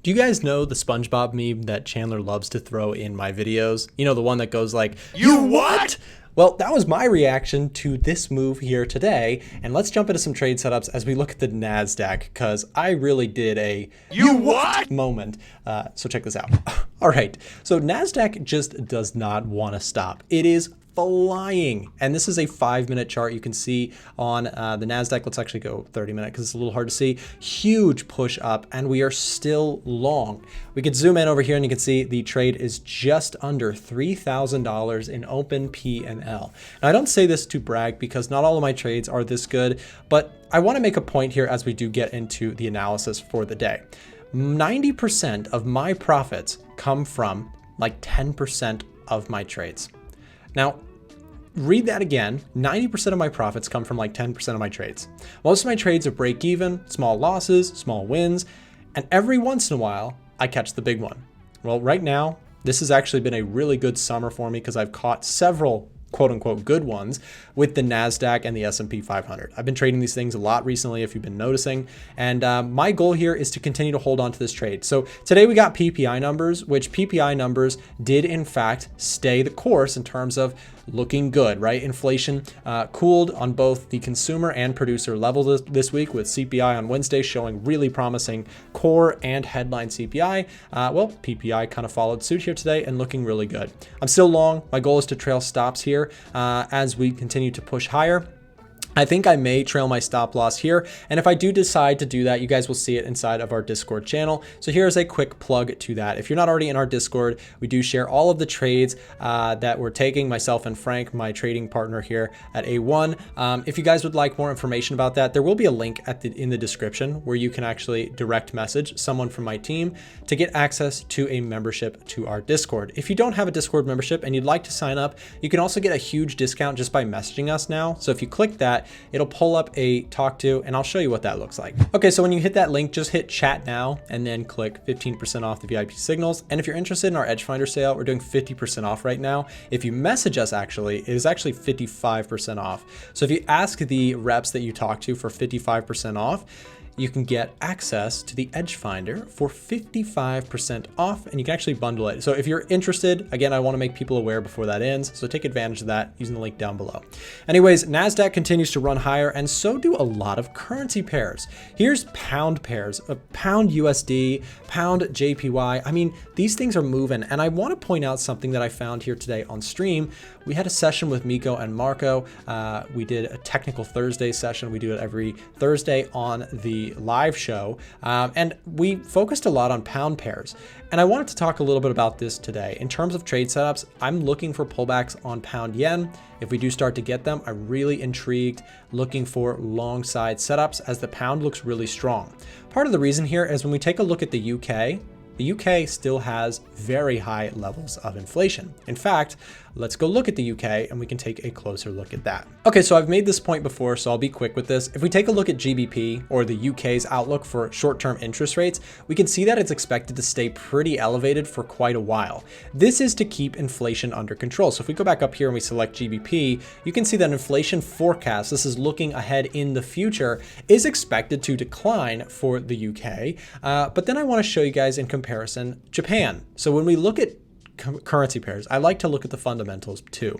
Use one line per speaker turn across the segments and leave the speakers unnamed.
Do you guys know the SpongeBob meme that Chandler loves to throw in my videos? You know, the one that goes like, "You what?" Well, that was my reaction to this move here today. And let's jump into some trade setups as we look at the NASDAQ, because I really did a "you what?" moment. So check this out. All right, so NASDAQ just does not want to stop. It is flying. And this is a 5-minute chart you can see on the NASDAQ. Let's actually go 30-minute because it's a little hard to see. Huge push up, and we are still long. We could zoom in over here and you can see the trade is just under $3,000 in open P&L. Now, I don't say this to brag because not all of my trades are this good, but I want to make a point here as we do get into the analysis for the day. 90% of my profits come from like 10% of my trades. Now, read that again. 90% of my profits come from like 10% of my trades. Most of my trades are break even, small losses, small wins, and every once in a while, I catch the big one. Well, right now, this has actually been a really good summer for me because I've caught several quote unquote good ones with the NASDAQ and the S&P 500. I've been trading these things a lot recently, if you've been noticing. And my goal here is to continue to hold on to this trade. So today we got PPI numbers, which PPI numbers did in fact stay the course in terms of looking good, right? Inflation cooled on both the consumer and producer level this week, with CPI on Wednesday showing really promising core and headline CPI. Well, PPI kind of followed suit here today and looking really good. I'm still long. My goal is to trail stops here as we continue to push higher. I think I may trail my stop loss here. And if I do decide to do that, you guys will see it inside of our Discord channel. So here's a quick plug to that. If you're not already in our Discord, we do share all of the trades that we're taking, myself and Frank, my trading partner here at A1. If you guys would like more information about that, there will be a link in the description where you can actually direct message someone from my team to get access to a membership to our Discord. If you don't have a Discord membership and you'd like to sign up, you can also get a huge discount just by messaging us now. So if you click that, it'll pull up a talk to, and I'll show you what that looks like. Okay, so when you hit that link, just hit chat now and then click 15% off the VIP signals. And if you're interested in our EDGEFINDER sale, we're doing 50% off right now. If you message us, it is actually 55% off. So if you ask the reps that you talk to for 55% off, you can get access to the EDGEFINDER for 55% off, and you can actually bundle it. So if you're interested, again, I want to make people aware before that ends, so take advantage of that using the link down below. Anyways, NASDAQ continues to run higher, and so do a lot of currency pairs. Here's pound pairs, pound USD, pound JPY. I mean, these things are moving, and I want to point out something that I found here today on stream. We had a session with Miko and Marco. We did a technical Thursday session. We do it every Thursday on the live show. And we focused a lot on pound pairs. And I wanted to talk a little bit about this today. In terms of trade setups, I'm looking for pullbacks on pound yen. If we do start to get them, I'm really intrigued, looking for long side setups as the pound looks really strong. Part of the reason here is when we take a look at the UK still has very high levels of inflation. In fact, let's go look at the UK and we can take a closer look at that. Okay, so I've made this point before, so I'll be quick with this. If we take a look at GBP, or the UK's outlook for short-term interest rates, we can see that it's expected to stay pretty elevated for quite a while. This is to keep inflation under control. So if we go back up here and we select GBP, you can see that inflation forecast, this is looking ahead in the future, is expected to decline for the UK. But then I want to show you guys in comparison Japan. So when we look at currency pairs, I like to look at the fundamentals too.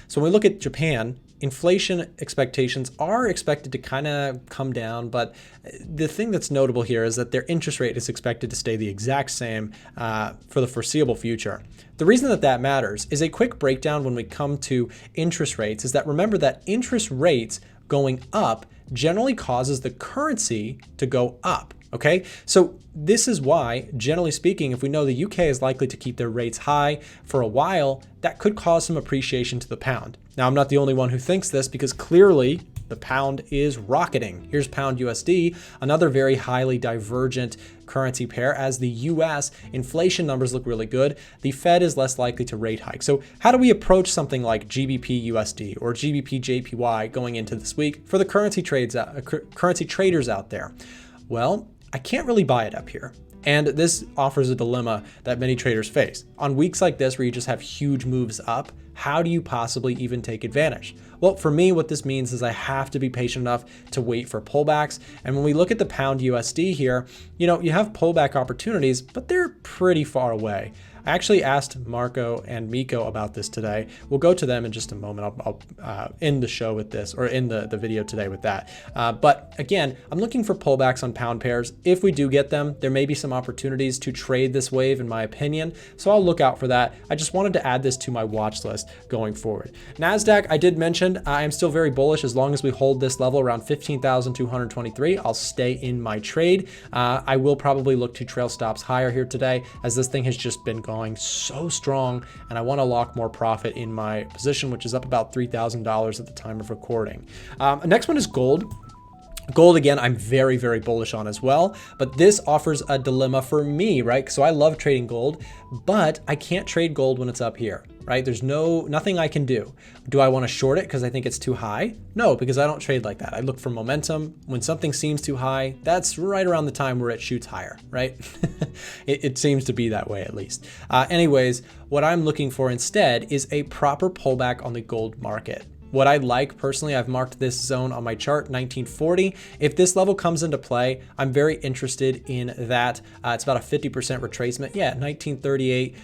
So when we look at Japan, inflation expectations are expected to kind of come down, but the thing that's notable here is that their interest rate is expected to stay the exact same for the foreseeable future. The reason that that matters is a quick breakdown when we come to interest rates is that remember that interest rates going up generally causes the currency to go up. Okay, so this is why, generally speaking, if we know the UK is likely to keep their rates high for a while, that could cause some appreciation to the pound. Now, I'm not the only one who thinks this because clearly the pound is rocketing. Here's pound USD, another very highly divergent currency pair. As the US inflation numbers look really good, the Fed is less likely to rate hike. So how do we approach something like GBP USD or GBP JPY going into this week for the currency traders out there? Well, I can't really buy it up here. And this offers a dilemma that many traders face. On weeks like this where you just have huge moves up, how do you possibly even take advantage? Well, for me, what this means is I have to be patient enough to wait for pullbacks. And when we look at the pound USD here, you have pullback opportunities, but they're pretty far away. I actually asked Marco and Miko about this today. We'll go to them in just a moment. I'll end the show with this, or end the video today with that. But again, I'm looking for pullbacks on pound pairs. If we do get them, there may be some opportunities to trade this wave, in my opinion. So I'll look out for that. I just wanted to add this to my watch list going forward. NASDAQ, I did mention, I am still very bullish. As long as we hold this level around 15,223, I'll stay in my trade. I will probably look to trail stops higher here today, as this thing has just been going so strong, and I want to lock more profit in my position, which is up about $3,000 at the time of recording. Next one is gold. Gold, again, I'm very, very bullish on as well, but this offers a dilemma for me, right? So I love trading gold, but I can't trade gold when it's up here, right? There's nothing I can do. Do I want to short it because I think it's too high? No, because I don't trade like that. I look for momentum. When something seems too high, that's right around the time where it shoots higher, right? It seems to be that way at least. Anyways, what I'm looking for instead is a proper pullback on the gold market. What I like personally, I've marked this zone on my chart, 1940. If this level comes into play, I'm very interested in that. It's about a 50% retracement. Yeah, 1938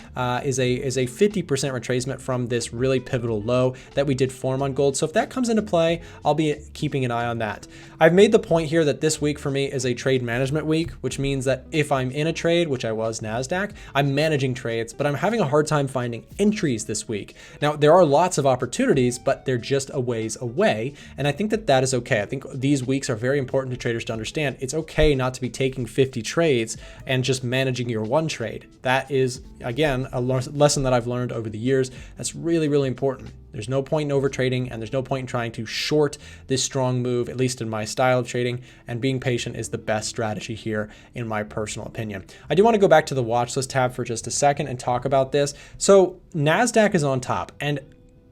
is a 50% retracement from this really pivotal low that we did form on gold. So if that comes into play, I'll be keeping an eye on that. I've made the point here that this week for me is a trade management week, which means that if I'm in a trade, which I was NASDAQ, I'm managing trades, but I'm having a hard time finding entries this week. Now, there are lots of opportunities, but they're just a ways away. And I think that that is okay. I think these weeks are very important to traders to understand. It's okay not to be taking 50 trades and just managing your one trade. That is, again, a lesson that I've learned over the years. That's really, really important. There's no point in over trading, and there's no point in trying to short this strong move, at least in my style of trading, and being patient is the best strategy here in my personal opinion. I do want to go back to the watch list tab for just a second and talk about this. So NASDAQ is on top, and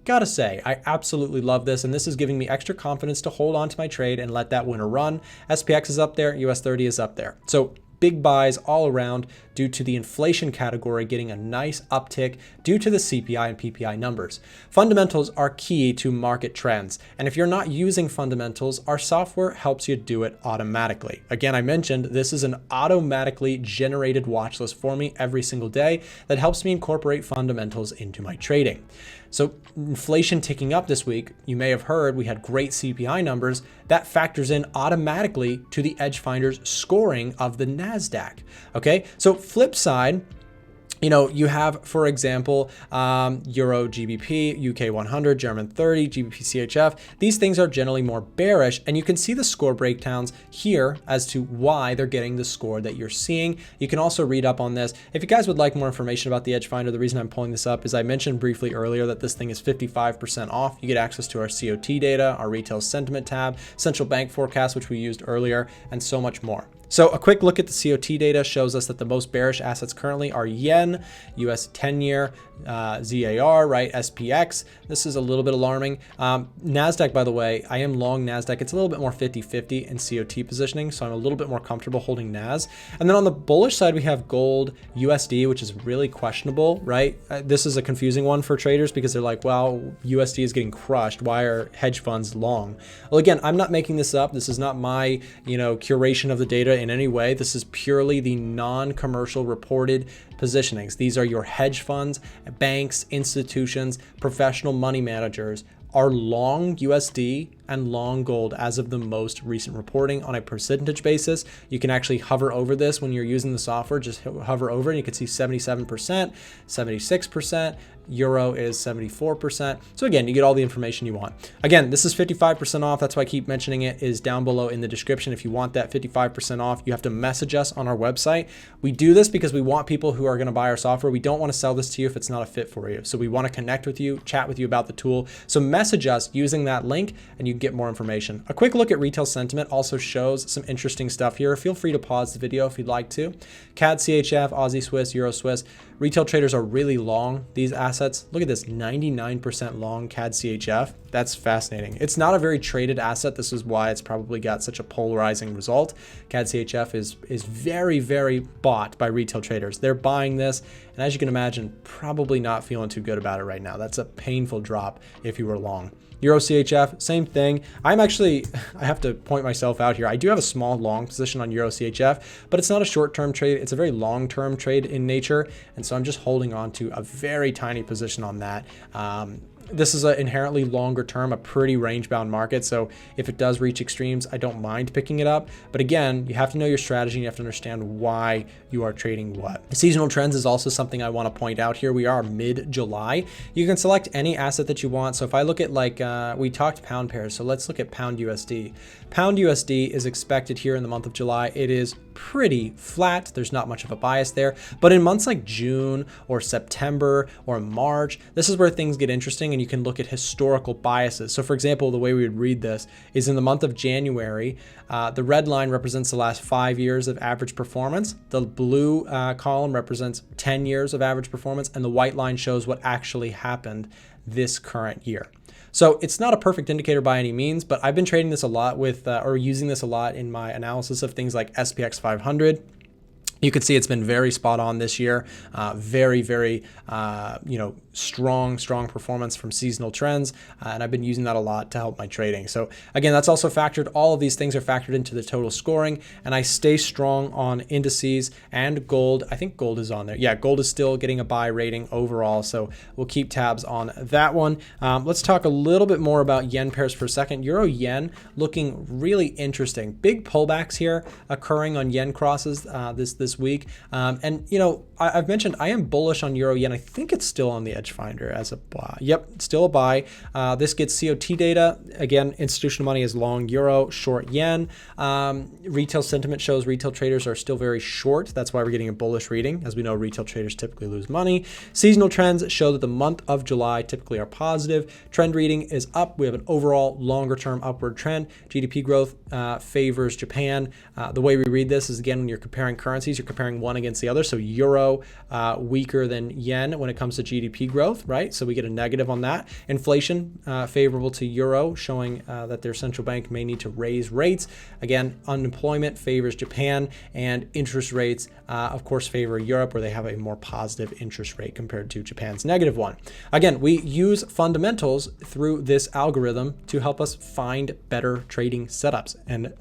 gotta say, I absolutely love this, and this is giving me extra confidence to hold on to my trade and let that winner run. SPX is up there, US 30 is up there. So big buys all around due to the inflation category getting a nice uptick due to the CPI and PPI numbers. Fundamentals are key to market trends, and if you're not using fundamentals, our software helps you do it automatically. Again, I mentioned this is an automatically generated watch list for me every single day that helps me incorporate fundamentals into my trading. So inflation ticking up this week, you may have heard we had great CPI numbers. That factors in automatically to the EDGEFINDER's scoring of the NASDAQ. Okay, so flip side, you have, for example, Euro GBP, UK 100, German 30, GBP CHF. These things are generally more bearish, and you can see the score breakdowns here as to why they're getting the score that you're seeing. You can also read up on this. If you guys would like more information about the EDGEFINDER, the reason I'm pulling this up is I mentioned briefly earlier that this thing is 55% off. You get access to our COT data, our retail sentiment tab, central bank forecast, which we used earlier, and so much more. So a quick look at the COT data shows us that the most bearish assets currently are yen, US 10-year, ZAR, right, SPX. This is a little bit alarming. NASDAQ, by the way, I am long NASDAQ. It's a little bit more 50-50 in COT positioning, so I'm a little bit more comfortable holding NAS. And then on the bullish side, we have gold, USD, which is really questionable, right? This is a confusing one for traders because they're like, well, USD is getting crushed. Why are hedge funds long? Well, again, I'm not making this up. This is not my, curation of the data in any way. This is purely the non-commercial reported positionings. These are your hedge funds, banks, institutions, professional money managers are long USD and long gold as of the most recent reporting on a percentage basis. You can actually hover over this when you're using the software. Just hover over and you can see 77%, 76%. Euro is 74%. So again, you get all the information you want. Again, this is 55% off. That's why I keep mentioning it, is down below in the description. If you want that 55% off, you have to message us on our website. We do this because we want people who are going to buy our software. We don't want to sell this to you if it's not a fit for you. So we want to connect with you, chat with you about the tool. So message us using that link and you can get more information. A quick look at retail sentiment also shows some interesting stuff here. Feel free to pause the video if you'd like to. CAD CHF, Aussie Swiss, Euro Swiss. Retail traders are really long these assets. Look at this, 99% long CAD CHF. That's fascinating. It's not a very traded asset. This is why it's probably got such a polarizing result. CAD CHF is very, very bought by retail traders. They're buying this, and as you can imagine, probably not feeling too good about it right now. That's a painful drop if you were long. Euro CHF, same thing. I have to point myself out here. I do have a small long position on Euro CHF, but it's not a short-term trade. It's a very long-term trade in nature. And so I'm just holding on to a very tiny position on that. This is an inherently longer term, a pretty range bound market. So if it does reach extremes, I don't mind picking it up. But again, you have to know your strategy and you have to understand why you are trading what. Seasonal trends is also something I want to point out here. We are mid-July. You can select any asset that you want. So if I look at we talked pound pairs. So let's look at pound USD. Pound USD is expected here in the month of July. It is pretty flat. There's not much of a bias there. But in months like June or September or March, this is where things get interesting and you can look at historical biases. So for example, the way we would read this is in the month of January, the red line represents the last 5 years of average performance. The blue column represents 10 years of average performance, and the white line shows what actually happened this current year. So it's not a perfect indicator by any means, but I've been trading this a lot with, or using this a lot in my analysis of things like SPX 500. You can see it's been very spot on this year. Very, very, strong performance from seasonal trends. And I've been using that a lot to help my trading. So again, that's also factored. All of these things are factored into the total scoring. And I stay strong on indices and gold. I think gold is on there. Yeah, gold is still getting a buy rating overall. So we'll keep tabs on that one. Let's talk a little bit more about yen pairs for a second. Euro yen looking really interesting. Big pullbacks here occurring on yen crosses this week. I've mentioned I am bullish on euro yen. I think it's still on the EDGEFINDER as a buy. Yep, still a buy. This gets COT data. Again, institutional money is long euro, short yen. Retail sentiment shows retail traders are still very short. That's why we're getting a bullish reading. As we know, retail traders typically lose money. Seasonal trends show that the month of July typically are positive. Trend reading is up. We have an overall longer term upward trend. GDP growth favors Japan. The way we read this is, again, when you're comparing currencies, you're comparing one against the other. So euro weaker than yen when it comes to GDP growth, right? So we get a negative on that. Inflation favorable to euro, showing that their central bank may need to raise rates. Again, unemployment favors Japan, and interest rates, of course, favor Europe, where they have a more positive interest rate compared to Japan's negative one. Again, we use fundamentals through this algorithm to help us find better trading setups. And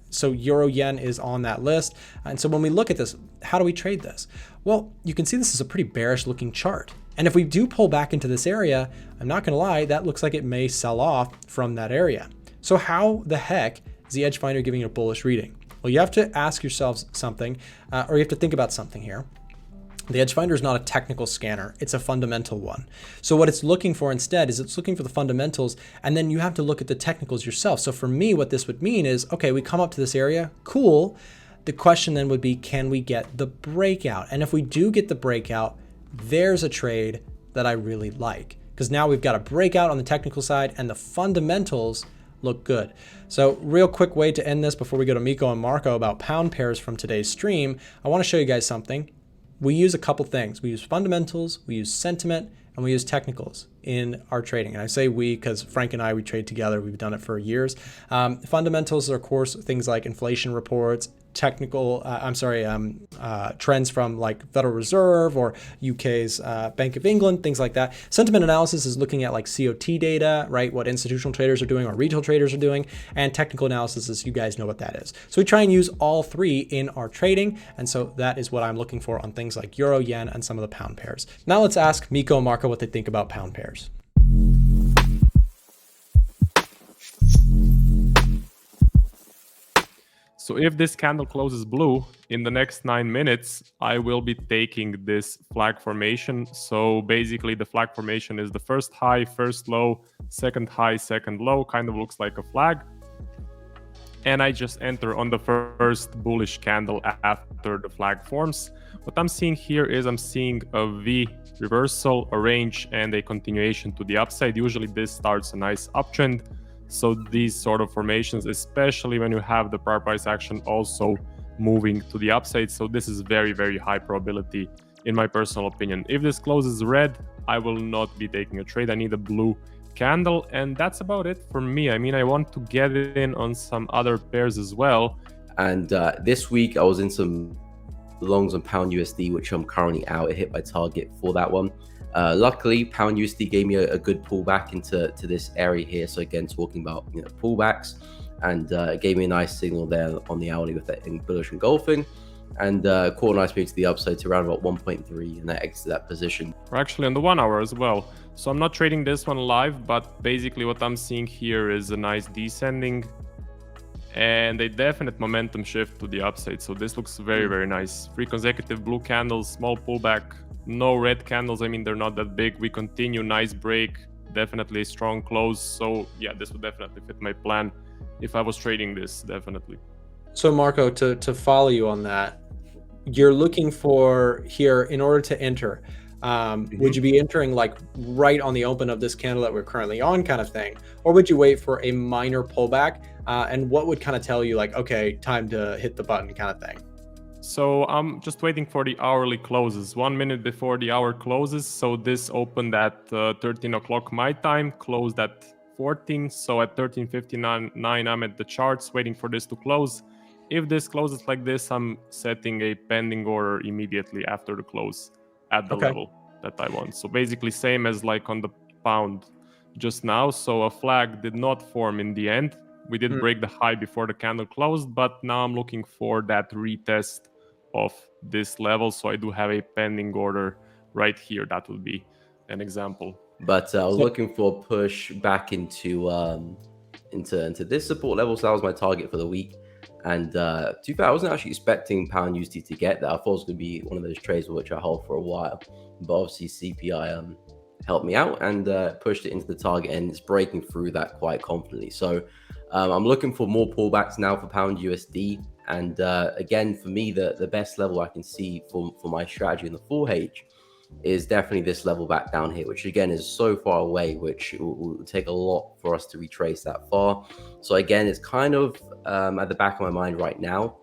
so euro yen is on that list. And so when we look at this, how do we trade this? Well, you can see this is a pretty bearish looking chart. And if we do pull back into this area, I'm not going to lie, that looks like it may sell off from that area. So how the heck is the EDGEFINDER giving a bullish reading? Well, you have to ask yourselves something, or you have to think about something here. The EDGEFINDER is not a technical scanner, it's a fundamental one. So what it's looking for instead is it's looking for the fundamentals, and then you have to look at the technicals yourself. So for me, what this would mean is, okay, we come up to this area, cool. The question then would be, can we get the breakout? And if we do get the breakout, there's a trade that I really like, because now we've got a breakout on the technical side and the fundamentals look good. So real quick way to end this before we go to Miko and Marco about pound pairs from today's stream, I want to show you guys something. We use a couple things. We use fundamentals, we use sentiment, and we use technicals in our trading. And I say we because Frank and I, we trade together. We've done it for years. Fundamentals are, of course, things like inflation reports, trends from like Federal Reserve or UK's Bank of England, things like that. Sentiment analysis is looking at like COT data, right? What institutional traders are doing or retail traders are doing. And technical analysis is, you guys know what that is. So we try and use all three in our trading. And so that is what I'm looking for on things like euro, yen, and some of the pound pairs. Now let's ask Miko and Marco what they think about pound pairs.
So if this candle closes blue in the next 9 minutes, I will be taking this flag formation. So basically the flag formation is the first high, first low, second high, second low, kind of looks like a flag. And I just enter on the first bullish candle after the flag forms. What I'm seeing here is I'm seeing a V reversal, a range, and a continuation to the upside. Usually this starts a nice uptrend. So these sort of formations, especially when you have the prior price action also moving to the upside. So this is very, very high probability in my personal opinion. If this closes red, I will not be taking a trade. I need a blue candle, and that's about it for me. I mean, I want to get in on some other pairs as well.
And this week I was in some longs on pound USD, which I'm currently out. It hit my target for that one. Luckily, pound USD gave me a good pullback into this area here. So again, talking about pullbacks, and it gave me a nice signal there on the hourly with that bullish engulfing, and caught a nice move to the upside to around about 1.3, and that exited that position.
We're actually on the 1 hour as well. So I'm not trading this one live, but basically what I'm seeing here is a nice descending and a definite momentum shift to the upside. So this looks very, very nice. 3 consecutive blue candles, small pullback, no red candles. I mean, they're not that big. We continue, nice break, definitely a strong close. So yeah, this would definitely fit my plan if I was trading this, definitely.
So Marco, to follow you on that, you're looking for here in order to enter. Would you be entering like right on the open of this candle that we're currently on kind of thing? Or would you wait for a minor pullback? And what would kind of tell you like, okay, time to hit the button kind of thing?
So I'm just waiting for the hourly closes, 1 minute before the hour closes. So this opened at 13 o'clock my time, closed at 14. So at 13:59, I'm at the charts waiting for this to close. If this closes like this, I'm setting a pending order immediately after the close at the level that I want. So basically same as like on the pound just now. So a flag did not form in the end. We did break the high before the candle closed, but now I'm looking for that retest of this level. So I do have a pending order right here. That would be an example.
But I was looking for a push back into this support level. So that was my target for the week. And to be fair, I wasn't actually expecting pound USD to get there. I thought it was going to be one of those trades which I hold for a while. But obviously CPI helped me out and pushed it into the target, and it's breaking through that quite confidently. So I'm looking for more pullbacks now for pound USD. And again, for me, the best level I can see for my strategy in the 4H is definitely this level back down here, which again is so far away, which will take a lot for us to retrace that far. So again, it's kind of at the back of my mind right now,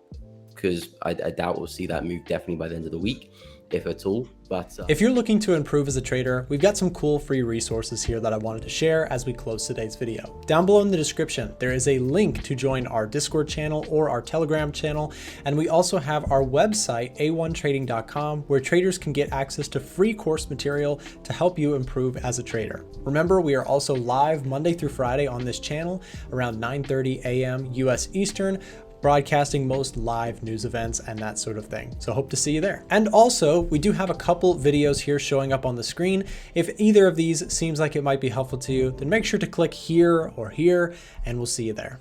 because I doubt we'll see that move definitely by the end of the week, if at all. But
if you're looking to improve as a trader, we've got some cool free resources here that I wanted to share as we close today's video. Down below in the description, there is a link to join our Discord channel or our Telegram channel. And we also have our website, a1trading.com, where traders can get access to free course material to help you improve as a trader. Remember, we are also live Monday through Friday on this channel around 9:30 a.m. US Eastern, broadcasting most live news events and that sort of thing. So hope to see you there. And also, we do have a couple videos here showing up on the screen. If either of these seems like it might be helpful to you, then make sure to click here or here, and we'll see you there.